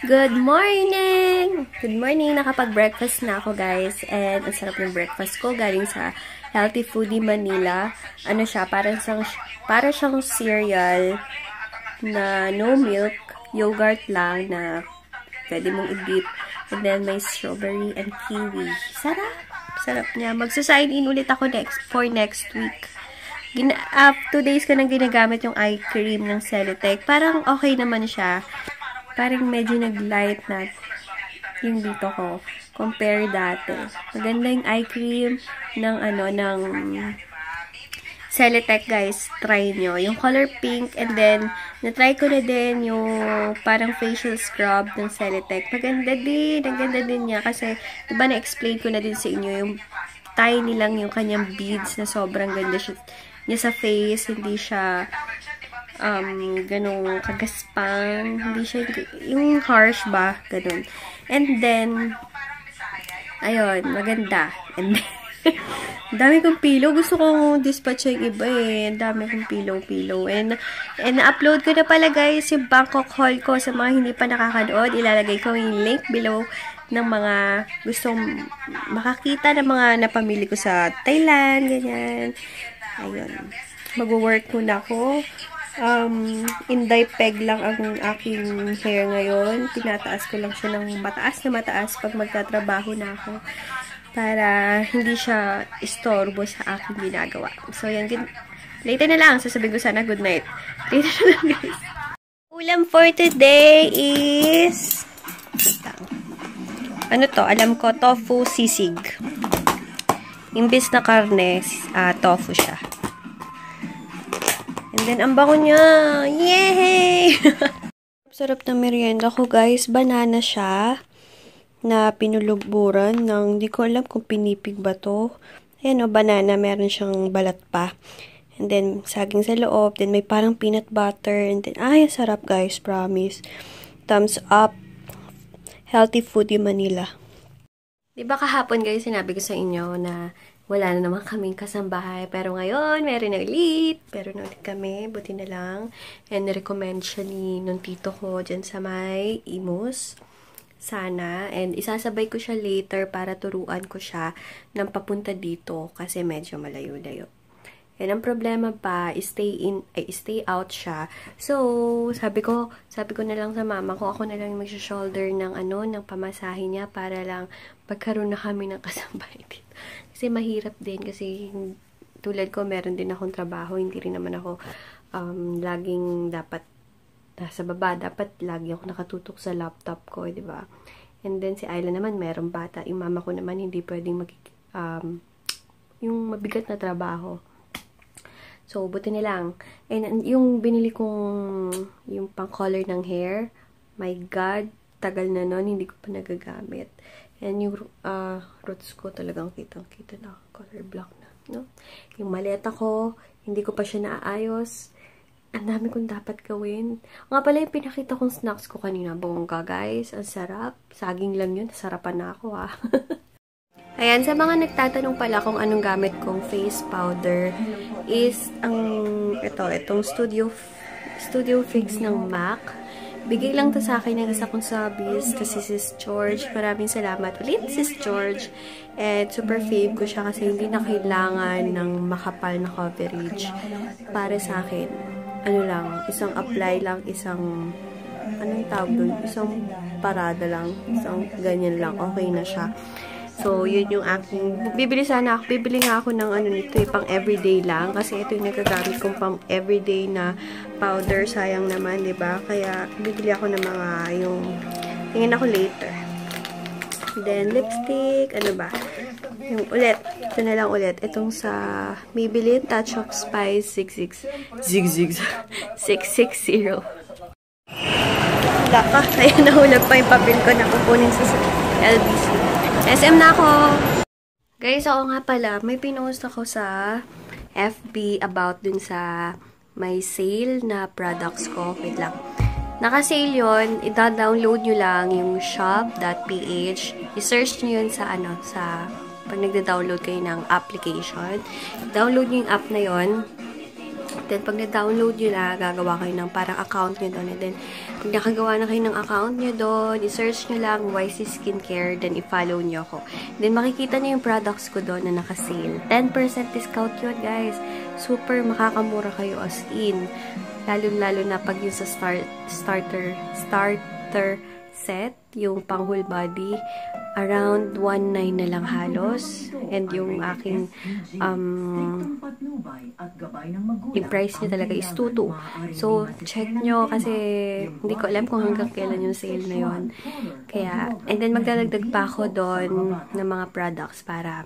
Good morning! Good morning! Nakapag-breakfast na ako, guys. And ang sarap ng breakfast ko. Galing sa Healthy Foodie Manila. Ano siya? Para siyang cereal na no milk. Yogurt lang na pwede mong i-dip. And then may strawberry and kiwi. Sarap! Sarap niya. Magsa-sign in ulit ako for next week. 2 days ko nang ginagamit yung eye cream ng Celotex. Parang okay naman siya. Parang medyo nag-light na yung dito ko. Compare dati. Maganda yung eye cream ng Celotex, guys. Try nyo. Yung color pink. And then, na-try ko na din yung parang facial scrub ng Celotex. Maganda din. Ang ganda din niya. Kasi, diba na-explain ko na din sa inyo yung tiny lang yung kanyang beads na sobrang ganda niya sa face. Hindi siya ganong kagaspang, hindi siya yung harsh ba, ganon. And then ayun, maganda. And then dami kong pillow, gusto kong dispatch yung iba eh. Dami kong pillow. And na-upload ko na pala, guys, yung Bangkok haul ko. Sa mga hindi pa nakakanood, ilalagay ko yung link below ng mga gustong makakita ng mga napamili ko sa Thailand, ganyan. Ayun, mag-work muna ako. Inday peg lang ang aking hair ngayon. Tinataas ko lang siya ng mataas na mataas pag magtatrabaho na ako. Para hindi siya istorbo sa aking ginagawa. So, yan. Later na lang. Sasabihin ko sana good night. Later na lang, guys. Ulam for today is ano to? Alam ko, tofu sisig. Imbis na karne, tofu siya. And then, ang bango niya. Yay! Sarap na merienda ko, guys. Banana siya na pinuluburan ng, di ko alam kung pinipig ba to. Ayan o, banana. Meron siyang balat pa. And then, saging sa loob. Then, may parang peanut butter. And then, ay, sarap, guys. Promise. Thumbs up. Healthy Foodie Manila. Diba kahapon, guys, sinabi ko sa inyo na wala na naman kaming kasambahay. Pero ngayon, meron na ulit. Meron na ulit kami. Buti na lang. And recommend siya nung tito ko dyan sa may Imus. Sana. And isasabay ko siya later para turuan ko siya ng papunta dito. Kasi medyo malayo-layo. And ang problema pa, stay out siya. So, sabi ko na lang sa mama ko, ako na lang mag-shoulder ng pamasahe niya para lang pagkaroon na kami ng kasambahay dito. Kasi mahirap din kasi tulad ko, meron din akong trabaho, hindi rin naman ako laging dapat nasa baba, dapat lagi ako nakatutok sa laptop ko, di ba? And then si Ayla naman meron bata, yung mama ko naman hindi pwedeng yung mabigat na trabaho. So, buti na lang. And yung binili kong yung pang-color ng hair, my God, tagal na nun, hindi ko pa nagagamit. And yung roots ko talagang kitang-kita na, color black na, no? Yung maleta ko, hindi ko pa siya naayos. Ang dami kong dapat gawin. Nga pala yung pinakita kong snacks ko kanina, bongga, guys. Ang sarap. Saging lang yun, sarapan na ako, ha. Ayan, sa mga nagtatanong pala kung anong gamit kong face powder is itong Studio Fix ng MAC. Bigay lang to sa akin ng isa kong subbies, kasi Sis George. Maraming salamat ulit, Sis George. And super fave ko siya kasi hindi na kailangan ng makapal na coverage para sa akin. Isang apply lang, isang isang parada lang, isang ganyan lang, okay na siya. So, yun yung aking, bibili nga ako ng nito, pang everyday lang, kasi ito yung nagagamit kong pang everyday na powder, sayang naman, diba? Kaya, bibili ako ng mga tingin ako later. Then, lipstick, yung ulit, ito na lang ulit, itong sa Maybelline Touch of Spice 660. Laka, ayun, nahulog pa yung papel ko na kukunin sa LBC. SM na ako! Guys, oo nga pala, may pinost ako sa FB about dun sa may sale na products ko. Wait lang. Naka-sale yun. Ida-download nyo lang yung shop.ph. I-search nyo yun sa pag nagda-download kayo ng application. Download nyo yung app na yun. Then, pag na-download nyo na, gagawa kayo ng parang account nyo doon. And then, pag nakagawa na kayo ng account nyo doon, i-search nyo lang YC Skincare, then i-follow nyo ako. Then, makikita nyo yung products ko doon na naka-sale. 10% discount yun, guys. Super makakamura kayo as in. Lalo-lalo na pag yung sa starter set, yung pang whole body, around 1.9 na lang halos. And yung aking yung price niya talaga is 2.2. So, check nyo kasi hindi ko alam kung hanggang kailan yung sale na yon. Kaya, and then magdadagdag pa ako doon ng mga products para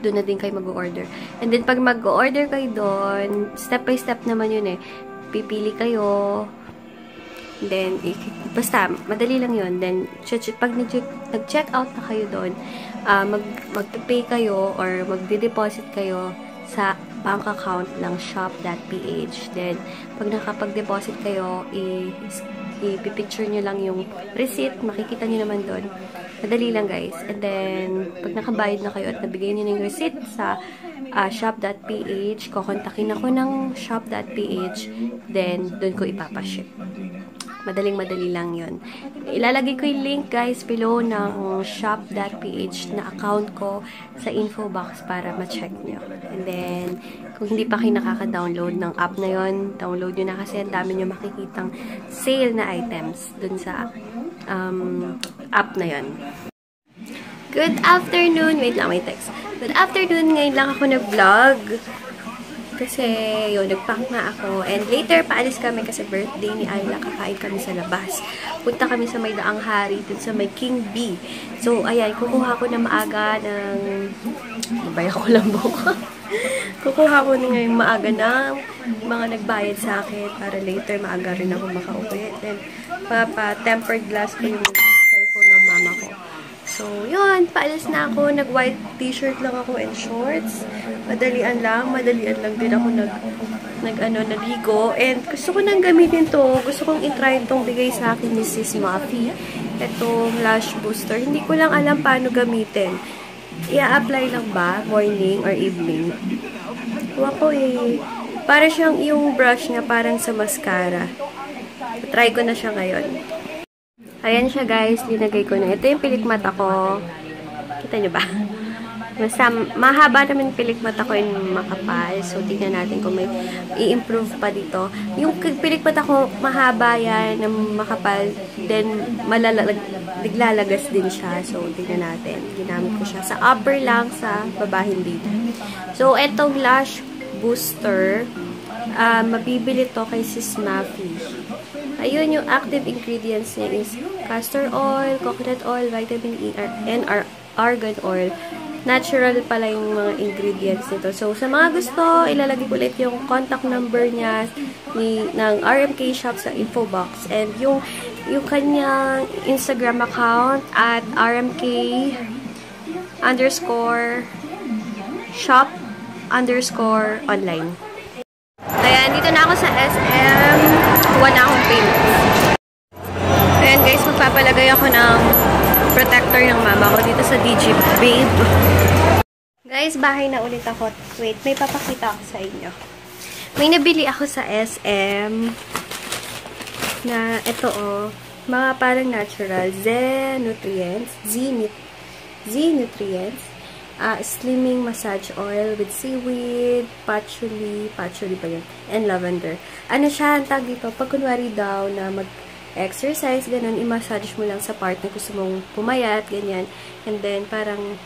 doon na din kayo mag-order. And then, pag mag-order kayo doon, step by step naman yun eh. Pipili kayo. Then, basta, madali lang yun. Then, pag nag-check out na kayo doon, mag-pay kayo or magde-deposit kayo sa bank account ng shop.ph. Then, pag nakapag-deposit kayo, ipipicture nyo lang yung receipt. Makikita nyo naman doon. Madali lang, guys. And then, pag nakabayad na kayo at nabigay nyo na yung receipt sa shop.ph, kukontakin ako ng shop.ph, then, doon ko ipapaship. Madaling-madali lang yun. Ilalagay ko yung link, guys, below ng shop.ph na account ko sa info box para ma-check nyo. And then, kung hindi pa kayo nakaka-download ng app na yun, download nyo na kasi ang dami nyo makikitang sale na items dun sa app na yun. Good afternoon! Wait lang, may text. Good afternoon! Ngayon lang ako nag-vlog. Kasi, yun, nag-pack na ako. And later, paalis kami kasi birthday ni Ayla. Kakain kami sa labas. Punta kami sa may Daang Hari, dun sa may King B. So, ayan, kukuha ko na maaga ng... Nabaya ko lang buko. Kukuha ko na ngayong maaga ng mga nagbayad sa akin para later maaga rin ako makauwi. Then, tempered glass ko yung cellphone ng mama ko. So, yun. Paalis na ako. Nag-white t-shirt lang ako and shorts. Madalian lang din ako naligo. And gusto ko nang gamitin to. Gusto kong itry itong bigay sa akin ni Sis Muffy. Itong lash booster. Hindi ko lang alam paano gamitin. I-apply lang ba? Morning or evening? Huwag ko eh. Para siyang yung brush niya parang sa mascara. Try ko na siya ngayon. Ayan siya, guys. Linagay ko na. Ito yung pilikmata ko. Kita nyo ba? Basta, mahaba naman pilikmata ko yung makapal. So, tingnan natin kung may i-improve pa dito. Yung pilikmata ko, mahaba yan, makapal. Then, naglalagas din siya. So, tingnan natin. Ginamit ko siya. Sa upper lang, sa baba hindi. So, etong lash booster, mabibili to kay Sis Muffy. Ayun, yung active ingredients niya is castor oil, coconut oil, vitamin E, and argan oil. Natural pala yung mga ingredients nito. So, sa mga gusto, ilalagay ko ulit yung contact number niya ng RMK Shop sa info box. And yung kanyang Instagram account at RMK_shop_online. Ayan, dito na ako sa SM. Kuha na akong payments. Ayan guys, magpapalagay ako ng protector ng mama ko dito sa DG Babe. Guys, bahay na ulit ako. Wait, may papakita ako sa inyo. May nabili ako sa SM na ito mga parang natural Z-Nutrients slimming massage oil with seaweed, patchouli ba yun? And lavender. Ano siya, ang tag dito, pag kunwari daw na mag-exercise, ganun, i-massage mo lang sa part na gusto mong pumayat, ganyan. And then, parang,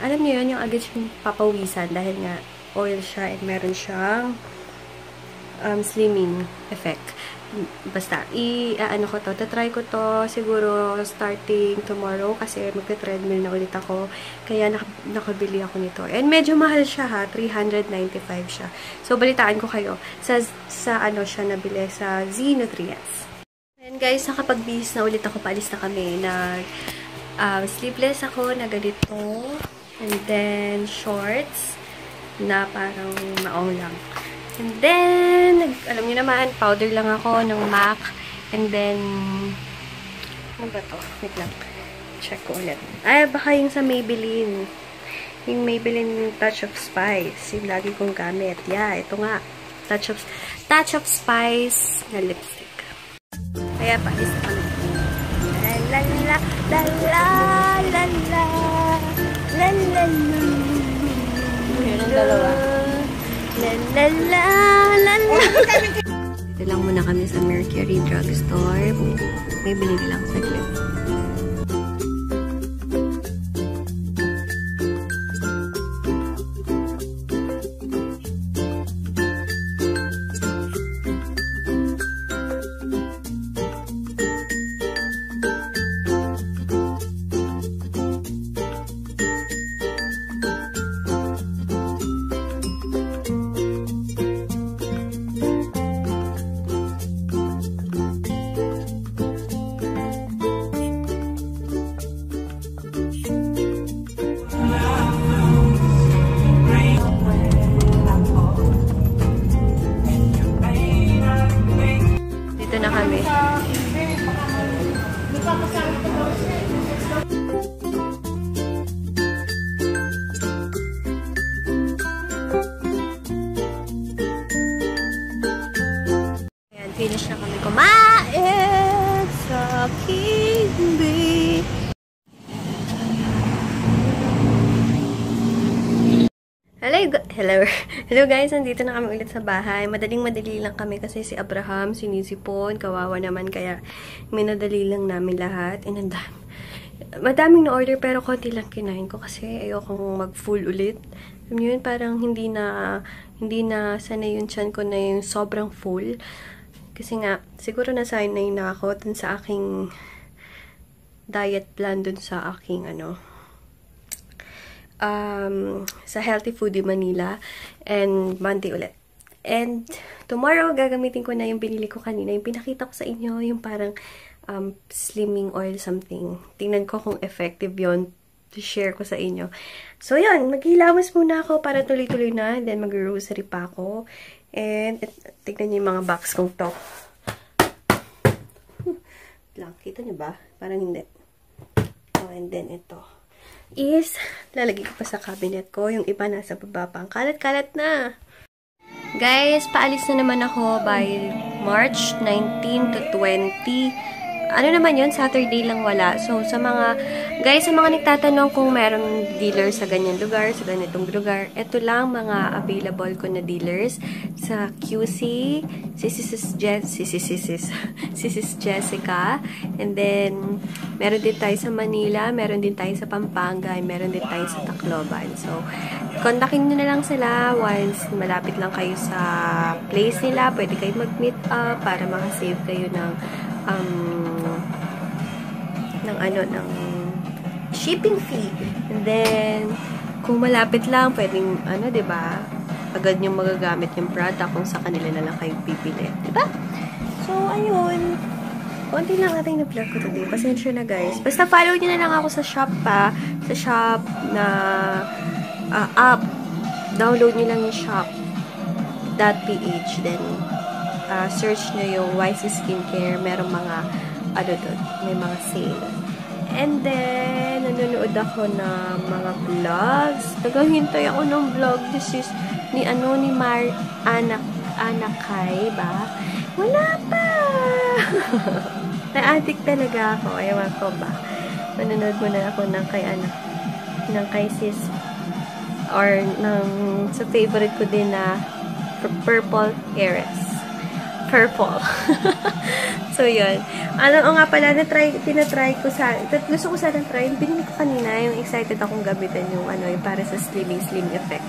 alam niyo yun, yung agad siyang papawisan dahil nga oil siya and meron siyang slimming effect. Basta, ano ko to, tatry ko to siguro starting tomorrow kasi magte-treadmill na ulit ako. Kaya nakabili ako nito. And medyo mahal siya ha, 395 siya. So, balitaan ko kayo sa ano siya nabili, sa Z-Nutrients. And guys, nakapag-bihis na ulit ako, paalis na kami. Sleeveless ako na ganito. And then, shorts na parang maong lang. And then, alam niyo naman, powder lang ako ng MAC. And then, ano ba to? Wait lang. Check ko ulit. Ay, baka yung sa Maybelline. Yung Maybelline Touch of Spice. Yung lagi kong gamit. Yeah, ito nga. Touch of Spice na lipstick. Kaya pa, isa pa na. La la la la la la la la la. Yun ang dalawa. La la la la la. Dito lang muna kami sa Mercury Drugstore. May binili lang saglit. Dito na kami. Ayan, finish na kami kumain sa King Bee. Hello guys, nandito na kami ulit sa bahay. Madaling-madali lang kami kasi si Abraham sinisipon, kawawa naman, kaya minadali lang namin lahat. Madaming na-order pero konti lang kinain ko kasi ayokong mag-full ulit. Alam niyo yun, parang hindi na sanay yung tiyan ko na yung sobrang full. Kasi nga, siguro nasanay na ako dun sa aking diet plan, dun sa aking sa Healthy Foodie Manila, and Monday ulit. And tomorrow, gagamitin ko na yung binili ko kanina, yung pinakita ko sa inyo, yung parang slimming oil something. Tingnan ko kung effective yon, to share ko sa inyo. So yun, maghilawas muna ako para tuloy-tuloy na, and then mag-grocery pa ako. And tignan niyo yung mga box kong to. Lang, kita niyo ba? Parang hindi. Oh, and then ito is, lalagay ko pa sa cabinet ko. Yung iba nasa baba pa. Ang kalat-kalat na. Guys, paalis na naman ako by March 19 to 20. Ano naman yun? Saturday lang wala. So, sa mga nagtatanong kung merong dealer sa ganyan lugar, sa ganitong lugar, ito lang mga available ko na dealers sa QC, si Sis Jessica, and then, meron din tayo sa Manila, meron din tayo sa Pampanga, and meron din tayo sa Tacloban. So, kontakin nyo na lang sila once malapit lang kayo sa place nila. Pwede kayo mag-meet up para makasave kayo ng shipping fee. And then, kung malapit lang, pwedeng, diba, agad nyo magagamit yung product kung sa kanila na lang kayo pipili. Diba? So, ayun. Konti lang natin na vlog ko today. Pasensya na, guys. Basta follow nyo na lang ako sa shop pa. Sa shop na app. Download nyo lang yung shop.ph. Then, search nyo yung YC Skincare. Merong mga, doon, may mga sale. And then, nanonood ako ng mga vlogs. Naghahintay ako ng vlog. This is, ni Anakay ba? Wala pa! Na-addict talaga ako. Ewan ko ba? Nanonood muna ako ng kay sis. Or, sa favorite ko din na Purple Heiress. Purple. So, yun. Nga pala, tinatry ko gusto ko sana try. Binili ko kanina, yung excited akong gamitin yung yung para sa slim effect.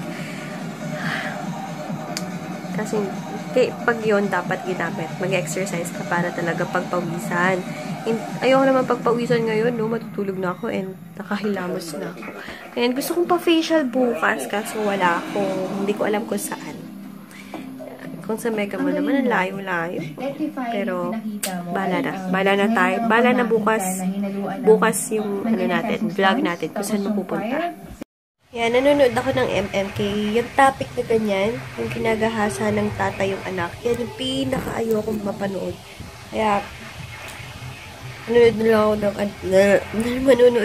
Kasi, pag yun, dapat ginamit. Mag-exercise ka para talaga pagpawisan. Ayoko naman pagpawisan ngayon, no? Matutulog na ako and nakahilamos na ako. And gusto kong pa-facial bukas kaso wala akong, hindi ko alam kung saan. Kung sa Mega Mall naman, ang layo-layo. Pero, bala na tayo. Bala na bukas yung, vlog natin, kung saan mapupunta. Yan, nanonood ako ng MMK. Yung topic na ganyan, yung kinagahasa ng tatay yung anak, yan yung pinaka-ayokong mapanood. Kaya, Manonood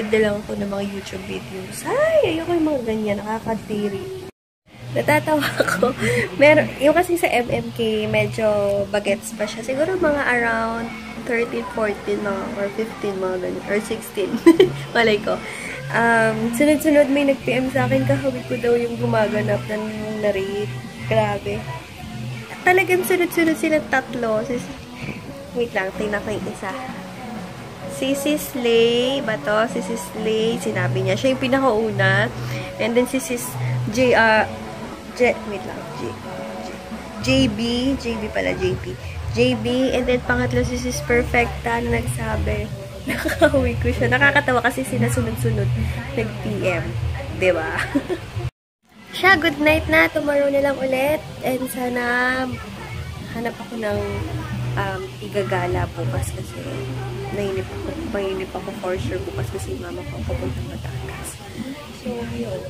na lang ako ng mga YouTube videos. Ay, ayoko yung mga ganyan. Nakakadiri. Natatawa ako. Yung kasi sa MMK, medyo bagets pa siya. Siguro mga around 13, 14 mga, or 15 mga ganyan. Or 16. Malay ko. Sunod-sunod may nag-PM sa akin. Kahawig ko daw yung gumaganap ng narrate. Grabe. Talagang sunod-sunod silang tatlo. Wait lang, tingnan ko yung isa. Si Slay ba to? Si Slay, sinabi niya. Siya yung pinakauna. And then si wait lang. JB pala, JB. And then pangatlo si Sis Perfecta na nagsabi. Nakakauwi ko siya. Nakakatawa kasi sinasunod-sunod. Nag-PM. Diba? Siya, good night na. Tomorrow na lang ulit. And sana hanap ako ng igagala bukas kasi mainip ako for sure bukas kasi mama ko pupunta Batangas. So, yun.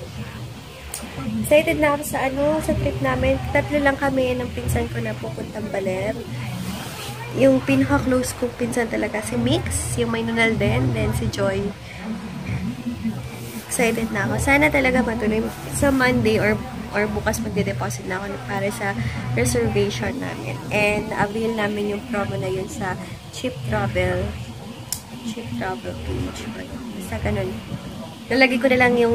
Excited na ako sa trip namin. 3 lang kami ng pinsan ko na pupuntang Baler. Yung pinaka-close ko pinsan talaga si Mix, yung may nunal din, then si Joy. Excited na ako. Sana talaga matuloy sa Monday or bukas magde-deposit na ako para sa reservation namin. And avail namin yung promo na yun sa Cheap Travel page. Basta ganun. Nalagay ko na lang yung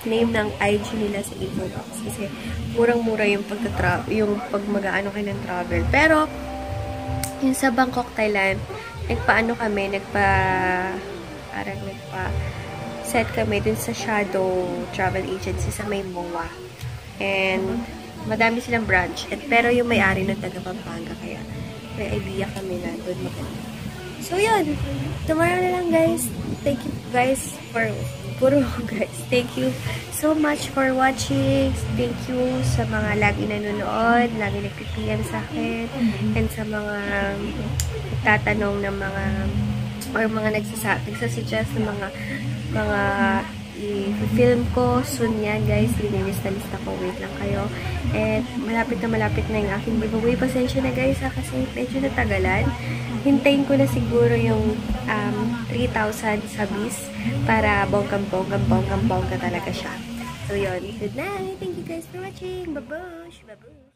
name ng IG nila sa info box. Kasi murang-mura yung pag mag-aano kayo ng travel. Pero, yung sa Bangkok, Thailand, set kami dun sa Shadow Travel Agency sa may MOA. And, madami silang branch. Pero yung may-ari ng taga Pampanga, kaya may idea kami na doon maganda. So, yun. Tomorrow na lang, guys. Thank you, guys, Thank you so much for watching. Thank you sa mga lagi nanonood, lagi nag-PM sa akin, and sa mga nagtatanong ng mga nagsasuggest ng mga i-film ko soon yan, guys. Linilista-lista ko. Wait lang kayo. And malapit na yung aking giveaway. Pasensya na, guys, kasi medyo natagalan. Hintayin ko na siguro yung 3,000 subbies para bonggang-bongga talaga siya. So, yun. Good night. Thank you, guys, for watching. Babush! Babush!